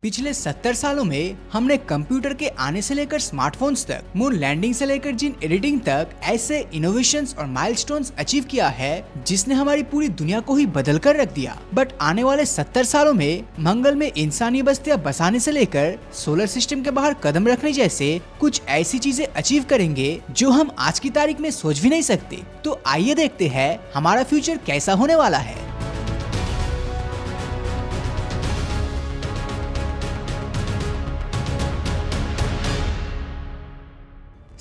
पिछले 70 सालों में हमने कंप्यूटर के आने से लेकर स्मार्टफोन्स तक, मून लैंडिंग से लेकर जीन एडिटिंग तक ऐसे इनोवेशंस और माइलस्टोन्स अचीव किया है जिसने हमारी पूरी दुनिया को ही बदल कर रख दिया। बट आने वाले 70 सालों में मंगल में इंसानी बस्तियां बसाने से लेकर सोलर सिस्टम के बाहर कदम रखने जैसे कुछ ऐसी चीजें अचीव करेंगे जो हम आज की तारीख में सोच भी नहीं सकते। तो आइए देखते हैं हमारा फ्यूचर कैसा होने वाला है।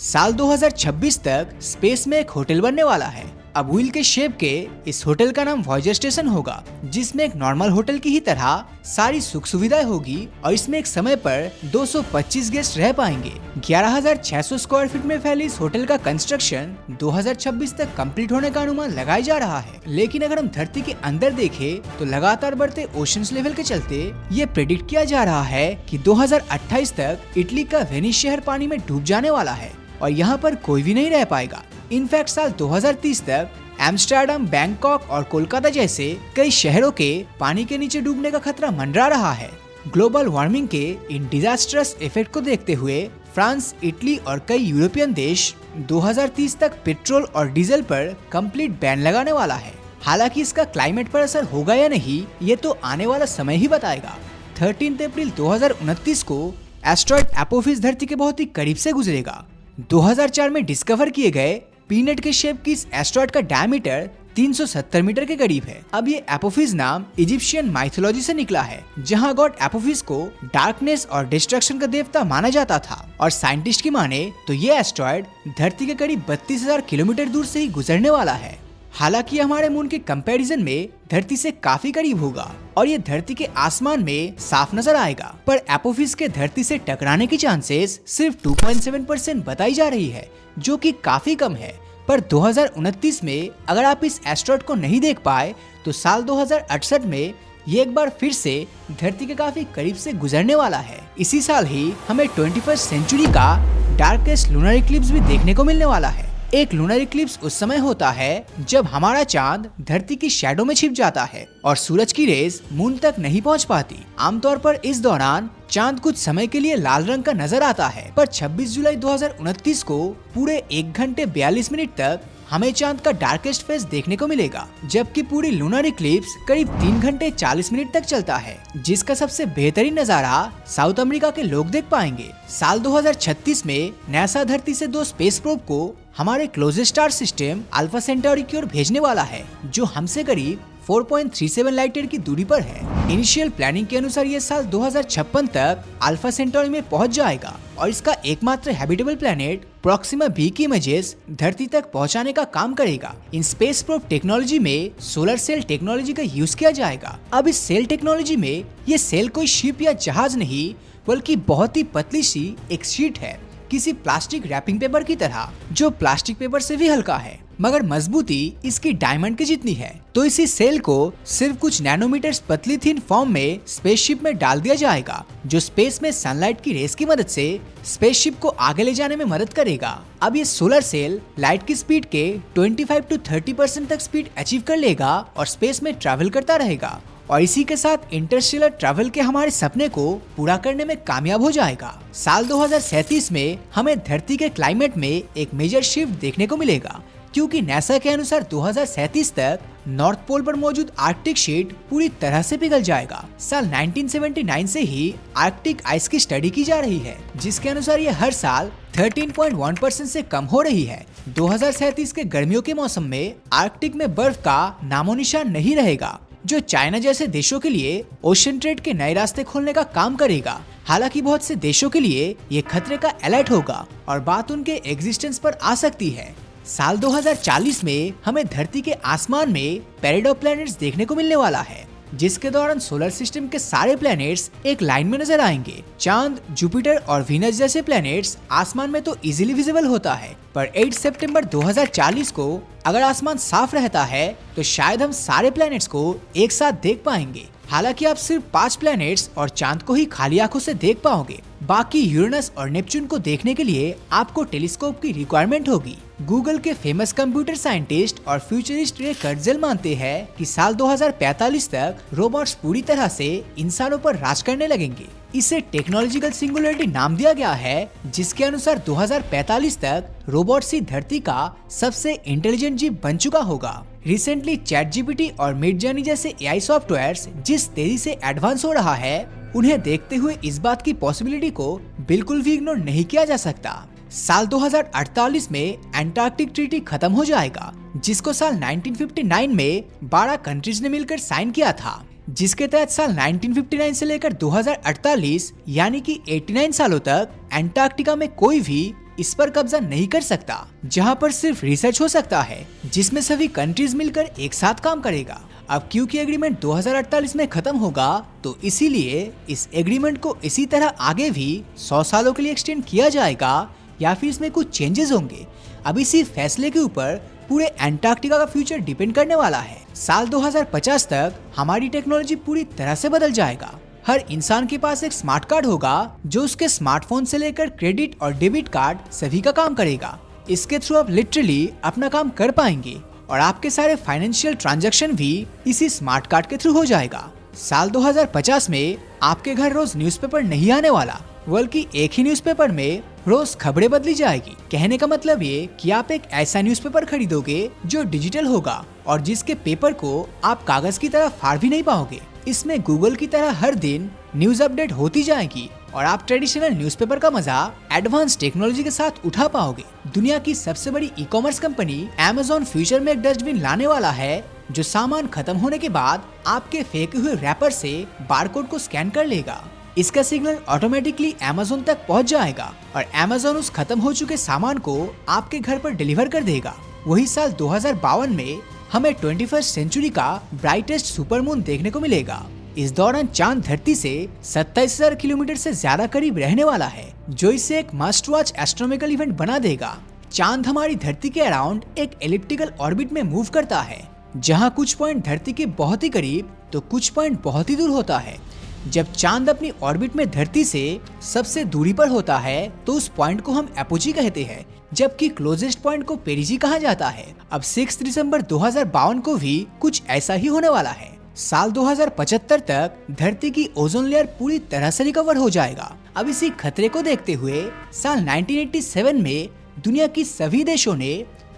साल 2026 तक स्पेस में एक होटल बनने वाला है। अब व्हील के शेप के इस होटल का नाम वॉयेजर स्टेशन होगा, जिसमें एक नॉर्मल होटल की ही तरह सारी सुख सुविधाएं होगी और इसमें एक समय पर 225 गेस्ट रह पाएंगे। 11,600 स्क्वायर फीट में फैली इस होटल का कंस्ट्रक्शन 2026 तक कंप्लीट होने का अनुमान लगाया जा रहा है। लेकिन अगर हम धरती के अंदर देखें तो लगातार बढ़ते ओशंस लेवल के चलते ये प्रेडिक्ट किया जा रहा है कि 2028 तक इटली का वेनिस शहर पानी में डूब जाने वाला है और यहाँ पर कोई भी नहीं रह पाएगा। इनफैक्ट साल 2030 तक एम्स्टर्डम, बैंकॉक और कोलकाता जैसे कई शहरों के पानी के नीचे डूबने का खतरा मंडरा रहा है। ग्लोबल वार्मिंग के इन डिजास्टरस इफेक्ट को देखते हुए फ्रांस, इटली और कई यूरोपियन देश 2030 तक पेट्रोल और डीजल पर कंप्लीट बैन लगाने वाला है। हालांकि इसका क्लाइमेट पर असर होगा या नहीं, ये तो आने वाला समय ही बताएगा। 13 अप्रैल 2029 को एस्ट्रॉयड एपोफिस धरती के बहुत ही करीब से गुजरेगा। 2004 में डिस्कवर किए गए पीनट के शेप की इस एस्ट्रॉयड का डायमीटर 370 मीटर के करीब है। अब ये एपोफिस नाम इजिप्शियन माइथोलॉजी से निकला है, जहां गॉड एपोफिस को डार्कनेस और डिस्ट्रक्शन का देवता माना जाता था। और साइंटिस्ट की माने तो ये एस्ट्रॉयड धरती के करीब 32,000 किलोमीटर दूर से ही गुजरने वाला है। हालांकि हमारे मून के कंपैरिजन में धरती से काफी करीब होगा और ये धरती के आसमान में साफ नजर आएगा, पर एपोफिस के धरती से टकराने की चांसेस सिर्फ 2.7% बताई जा रही है, जो कि काफी कम है। पर 2029 में अगर आप इस एस्ट्रॉयड को नहीं देख पाए तो साल 2068 में ये एक बार फिर से धरती के काफी करीब से गुजरने वाला है। इसी साल ही हमें 21st सेंचुरी का डार्केस्ट लूनर इक्लिप्स भी देखने को मिलने वाला है। एक लूनर इक्लिप्स उस समय होता है जब हमारा चांद धरती की शैडो में छिप जाता है और सूरज की रेज मून तक नहीं पहुंच पाती। आमतौर पर इस दौरान चांद कुछ समय के लिए लाल रंग का नजर आता है, पर 26 जुलाई 2029 को पूरे 1 घंटे 42 मिनट तक हमें चांद का डार्केस्ट फेस देखने को मिलेगा, जबकि पूरी लूनर इक्लिप्स करीब 3 घंटे 40 मिनट तक चलता है, जिसका सबसे बेहतरीन नजारा साउथ अमेरिका के लोग देख पाएंगे। साल 2036 में नासा धरती से 2 स्पेस प्रोब को हमारे क्लोजेस्ट स्टार सिस्टम अल्फा सेंटारी की ओर भेजने वाला है, जो हमसे करीब 4.37 लाइट ईयर की दूरी पर है। इनिशियल प्लानिंग के अनुसार ये साल 2056 तक अल्फा सेंटारी में पहुंच जाएगा और इसका एकमात्र हैबिटेबल प्लेनेट प्रोक्सिमा बी की इमेजेस धरती तक पहुंचाने का काम करेगा। इन स्पेस प्रोब टेक्नोलॉजी में सोलर सेल टेक्नोलॉजी का यूज किया जाएगा। अब इस सेल टेक्नोलॉजी में ये सेल कोई शिप या जहाज नहीं, बल्कि बहुत ही पतली सी एक शीट है, किसी प्लास्टिक रैपिंग पेपर की तरह, जो प्लास्टिक पेपर से भी हल्का है, मगर मजबूती इसकी डायमंड की जितनी है। तो इसी सेल को सिर्फ कुछ नैनोमीटर्स पतली थिन फॉर्म में स्पेसशिप में डाल दिया जाएगा, जो स्पेस में सनलाइट की रेस की मदद से स्पेसशिप को आगे ले जाने में मदद करेगा। अब ये सोलर सेल लाइट की स्पीड के 25 to 30% तक स्पीड अचीव कर लेगा और स्पेस में ट्रैवल करता रहेगा और इसी के साथ इंटरस्टेलर ट्रैवल के हमारे सपने को पूरा करने में कामयाब हो जाएगा। साल 2037 में हमें धरती के क्लाइमेट में एक मेजर शिफ्ट देखने को मिलेगा, क्योंकि नासा के अनुसार 2037 तक नॉर्थ पोल पर मौजूद आर्कटिक शीट पूरी तरह से पिघल जाएगा। साल 1979 से ही आर्कटिक आइस की स्टडी की जा रही है, जिसके अनुसार ये हर साल 13.1% से कम हो रही है। 2037 के गर्मियों के मौसम में आर्कटिक में बर्फ का नामो निशान नहीं रहेगा, जो चाइना जैसे देशों के लिए ओशन ट्रेड के नए रास्ते खोलने का काम करेगा। हालांकि बहुत से देशों के लिए ये खतरे का अलर्ट होगा और बात उनके एग्जिस्टेंस पर आ सकती है। साल 2040 में हमें धरती के आसमान में पैरेड ऑफ प्लैनेट्स देखने को मिलने वाला है, जिसके दौरान सोलर सिस्टम के सारे प्लैनेट्स एक लाइन में नजर आएंगे। चांद, जुपिटर और वीनस जैसे प्लैनेट्स आसमान में तो इजीली विजिबल होता है, पर 8 सितंबर 2040 को अगर आसमान साफ रहता है तो शायद हम सारे प्लैनेट्स को एक साथ देख पाएंगे। हालांकि आप सिर्फ 5 प्लैनेट्स और चांद को ही खाली आंखों से देख पाओगे, बाकी यूरेनस और नेपच्यून को देखने के लिए आपको टेलीस्कोप की रिक्वायरमेंट होगी। गूगल के फेमस कंप्यूटर साइंटिस्ट और फ्यूचरिस्ट रे कर्टजेल मानते हैं कि साल 2045 तक रोबोट्स पूरी तरह से इंसानों पर राज करने लगेंगे। इसे टेक्नोलॉजिकल सिंगुलरिटी नाम दिया गया है, जिसके अनुसार 2045 तक रोबोट्स ही धरती का सबसे इंटेलिजेंट जीव बन चुका होगा। रिसेंटली ChatGPT और मिडजर्नी जैसे AI सॉफ्टवेयर्स जिस तेजी से एडवांस हो रहा है, उन्हें देखते हुए इस बात की पॉसिबिलिटी को बिल्कुल भी इग्नोर नहीं किया जा सकता। साल 2048 में एंटार्क्टिक ट्रीटी खत्म हो जाएगा, जिसको साल 1959 में 12 कंट्रीज ने मिलकर साइन किया था, जिसके तहत साल 1959 से लेकर 2048 यानी कि 89 सालों तक एंटार्क्टिका में कोई भी इस पर कब्जा नहीं कर सकता, जहां पर सिर्फ रिसर्च हो सकता है, जिसमें सभी कंट्रीज मिलकर एक साथ काम करेगा। अब क्योंकि एग्रीमेंट 2048 में खत्म होगा, तो इसीलिए इस एग्रीमेंट को इसी तरह आगे भी 100 सालों के लिए एक्सटेंड किया जाएगा या फिर इसमें कुछ चेंजेस होंगे। अब इसी फैसले के ऊपर पूरे एंटार्क्टिका का फ्यूचर डिपेंड करने वाला है। साल 2050 तक हमारी टेक्नोलॉजी पूरी तरह से बदल जाएगा। हर इंसान के पास एक स्मार्ट कार्ड होगा, जो उसके स्मार्टफोन से लेकर क्रेडिट और डेबिट कार्ड सभी का काम करेगा। इसके थ्रू आप लिटरली अपना काम कर पाएंगे और आपके सारे फाइनेंशियल ट्रांजैक्शन भी इसी स्मार्ट कार्ड के थ्रू हो जाएगा। साल 2050 में आपके घर रोज न्यूज़पेपर नहीं आने वाला, बल्कि एक ही न्यूज़पेपर में रोज खबरें बदली जाएगी। कहने का मतलब ये कि आप एक ऐसा न्यूज़पेपर खरीदोगे जो डिजिटल होगा और जिसके पेपर को आप कागज की तरह फाड़ भी नहीं पाओगे। इसमें गूगल की तरह हर दिन न्यूज अपडेट होती जाएगी और आप ट्रेडिशनल न्यूज़पेपर का मजा एडवांस टेक्नोलॉजी के साथ उठा पाओगे। दुनिया की सबसे बड़ी ई-कॉमर्स कंपनी Amazon फ्यूचर में एक डस्टबिन लाने वाला है, जो सामान खत्म होने के बाद आपके फेंके हुए रैपर से बारकोड को स्कैन कर लेगा। इसका सिग्नल ऑटोमेटिकली Amazon तक पहुंच जाएगा और Amazon उस खत्म हो चुके सामान को आपके घर पर डिलीवर कर देगा। वही साल 2052 में हमें 21st सेंचुरी का ब्राइटेस्ट सुपरमून देखने को मिलेगा। इस दौरान चांद धरती से 27,000 किलोमीटर से ज्यादा करीब रहने वाला है, जो इसे एक मस्ट वॉच एस्ट्रोनॉमिकल इवेंट बना देगा। चांद हमारी धरती के अराउंड एक एलिप्टिकल ऑर्बिट में मूव करता है, जहां कुछ पॉइंट धरती के बहुत ही करीब तो कुछ पॉइंट बहुत ही दूर होता है। जब चांद अपनी ऑर्बिट में धरती से सबसे दूरी पर होता है, तो उस पॉइंट को हम एपोजी कहते हैं, जबकि क्लोजेस्ट पॉइंट को पेरिजी कहा जाता है। अब 6 दिसंबर 2052 को भी कुछ ऐसा ही होने वाला है। साल 2075 तक धरती की ओजोन लेयर पूरी तरह से रिकवर हो जाएगा। अब इसी खतरे को देखते हुए साल 1987 में दुनिया की सभी देशों ने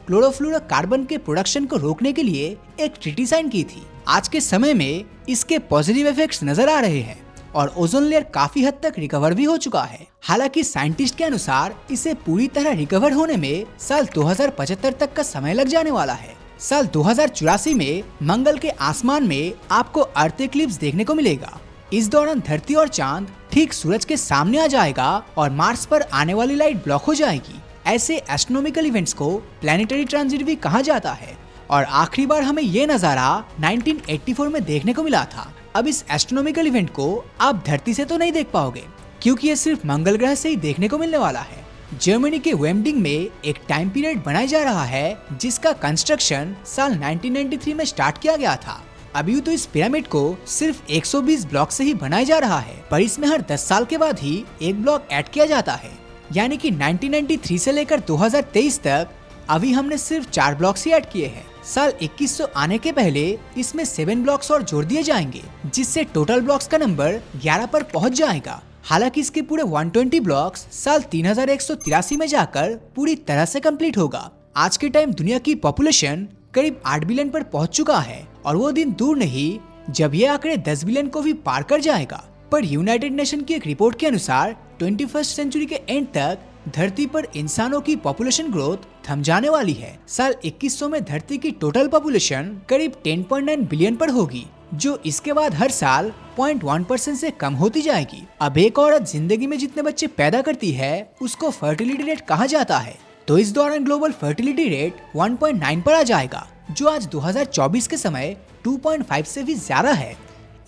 क्लोरोफ्लोरोकार्बन के प्रोडक्शन को रोकने के लिए एक ट्रीटी साइन की थी। आज के समय में इसके पॉजिटिव इफेक्ट्स नजर आ रहे हैं और ओजोन लेयर काफी हद तक रिकवर भी हो चुका है। हालांकि साइंटिस्ट के अनुसार इसे पूरी तरह रिकवर होने में साल 2075 तक का समय लग जाने वाला है। साल 2084 में मंगल के आसमान में आपको अर्थ एक्लिप्स देखने को मिलेगा। इस दौरान धरती और चांद ठीक सूरज के सामने आ जाएगा और मार्स पर आने वाली लाइट ब्लॉक हो जाएगी। ऐसे एस्ट्रोनॉमिकल इवेंट्स को प्लैनेटरी ट्रांजिट भी कहा जाता है और आखिरी बार हमें ये नजारा 1984 में देखने को मिला था। अब इस एस्ट्रोनॉमिकल इवेंट को आप धरती से तो नहीं देख पाओगे, क्योंकि ये सिर्फ मंगल ग्रह से ही देखने को मिलने वाला है। जर्मनी के वेमडिंग में एक टाइम पीरियड बनाया जा रहा है, जिसका कंस्ट्रक्शन साल 1993 में स्टार्ट किया गया था। अभी तो इस पिरामिड को सिर्फ 120 ब्लॉक से ही बनाया जा रहा है, पर इसमें हर 10 साल के बाद ही एक ब्लॉक ऐड किया जाता है। यानी कि 1993 से लेकर 2023 तक अभी हमने सिर्फ 4 ब्लॉक्स ही ऐड किए हैं। साल 2100 आने के पहले इसमें 7 ब्लॉक्स और जोड़ दिए जाएंगे, जिससे टोटल ब्लॉक्स का नंबर 11 पर पहुंच जाएगा। हालांकि इसके पूरे 120 ब्लॉक्स साल 3183 में जाकर पूरी तरह से कंप्लीट होगा। आज के टाइम दुनिया की पॉपुलेशन करीब 8 बिलियन पर पहुंच चुका है और वो दिन दूर नहीं जब ये आंकड़े 10 बिलियन को भी पार कर जाएगा। पर यूनाइटेड नेशन की एक रिपोर्ट के अनुसार 21st सेंचुरी के एंड तक धरती पर इंसानों की पॉपुलेशन ग्रोथ थम जाने वाली है। साल 2100 में धरती की टोटल पॉपुलेशन करीब 10.9 बिलियन पर होगी, जो इसके बाद हर साल 0.1% से कम होती जाएगी। अब एक औरत जिंदगी में जितने बच्चे पैदा करती है उसको फर्टिलिटी रेट कहा जाता है, तो इस दौरान ग्लोबल फर्टिलिटी रेट 1.9 पर आ जाएगा, जो आज 2024 के समय 2.5 से भी ज्यादा है।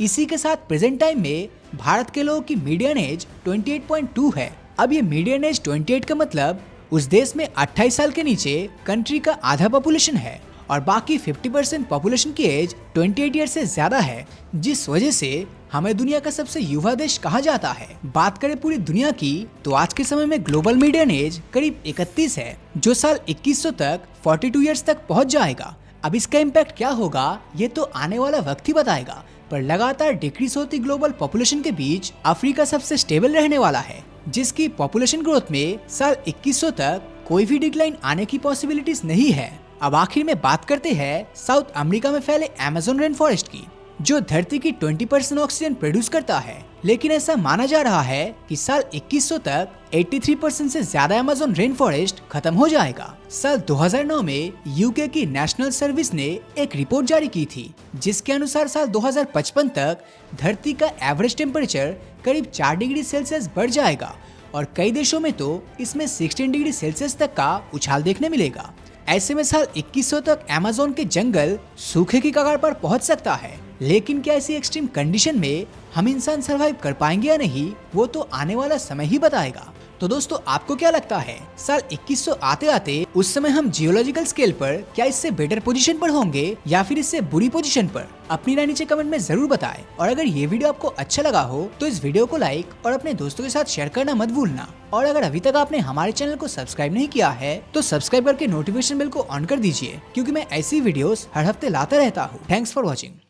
इसी के साथ प्रेजेंट टाइम में भारत के लोगों की मीडियन एज 28.2 है। अब ये मीडियन एज 28 का मतलब उस देश में 28 साल के नीचे कंट्री का आधा पॉपुलेशन है और बाकी 50% पॉपुलेशन की एज 28 ईयर से ज्यादा है, जिस वजह से हमें दुनिया का सबसे युवा देश कहा जाता है। बात करें पूरी दुनिया की तो आज के समय में ग्लोबल मीडियन एज करीब 31 है, जो साल 2100 तक 42 ईयर्स तक पहुंच जाएगा। अब इसका इम्पैक्ट क्या होगा ये तो आने वाला वक्त ही बताएगा, पर लगातार डिक्रीज होती ग्लोबल पॉपुलेशन के बीच अफ्रीका सबसे स्टेबल रहने वाला है, जिसकी पॉपुलेशन ग्रोथ में साल 2100 तक कोई भी डिक्लाइन आने की पॉसिबिलिटीज नहीं है। अब आखिर में बात करते हैं साउथ अमेरिका में फैले अमेज़न रेन फॉरेस्ट की, जो धरती की 20% ऑक्सीजन प्रोड्यूस करता है। लेकिन ऐसा माना जा रहा है कि साल 2100 तक 83% से ज्यादा अमेज़न रेन फॉरेस्ट खत्म हो जाएगा। साल 2009 में यूके की नेशनल सर्विस ने एक रिपोर्ट जारी की थी, जिसके अनुसार साल 2055 तक धरती का एवरेज टेम्परेचर करीब 4 डिग्री सेल्सियस बढ़ जाएगा और कई देशों में तो इसमें 16 डिग्री सेल्सियस तक का उछाल देखने मिलेगा। ऐसे में साल 2100 तक अमेज़न के जंगल सूखे की कगार पर पहुंच सकता है। लेकिन क्या ऐसी एक्सट्रीम कंडीशन में हम इंसान सरवाइव कर पाएंगे या नहीं, वो तो आने वाला समय ही बताएगा। तो दोस्तों, आपको क्या लगता है साल 2100 आते आते उस समय हम जियोलॉजिकल स्केल पर क्या इससे बेटर पोजीशन पर होंगे या फिर इससे बुरी पोजीशन पर? अपनी राय नीचे कमेंट में जरूर बताएं। और अगर ये वीडियो आपको अच्छा लगा हो तो इस वीडियो को लाइक और अपने दोस्तों के साथ शेयर करना मत भूलना। और अगर अभी तक आपने हमारे चैनल को सब्सक्राइब नहीं किया है तो सब्सक्राइब करके नोटिफिकेशन बेल को ऑन कर दीजिए, क्योंकि मैं ऐसी वीडियोस हर हफ्ते लाता रहता हूँ। Thanks for watching.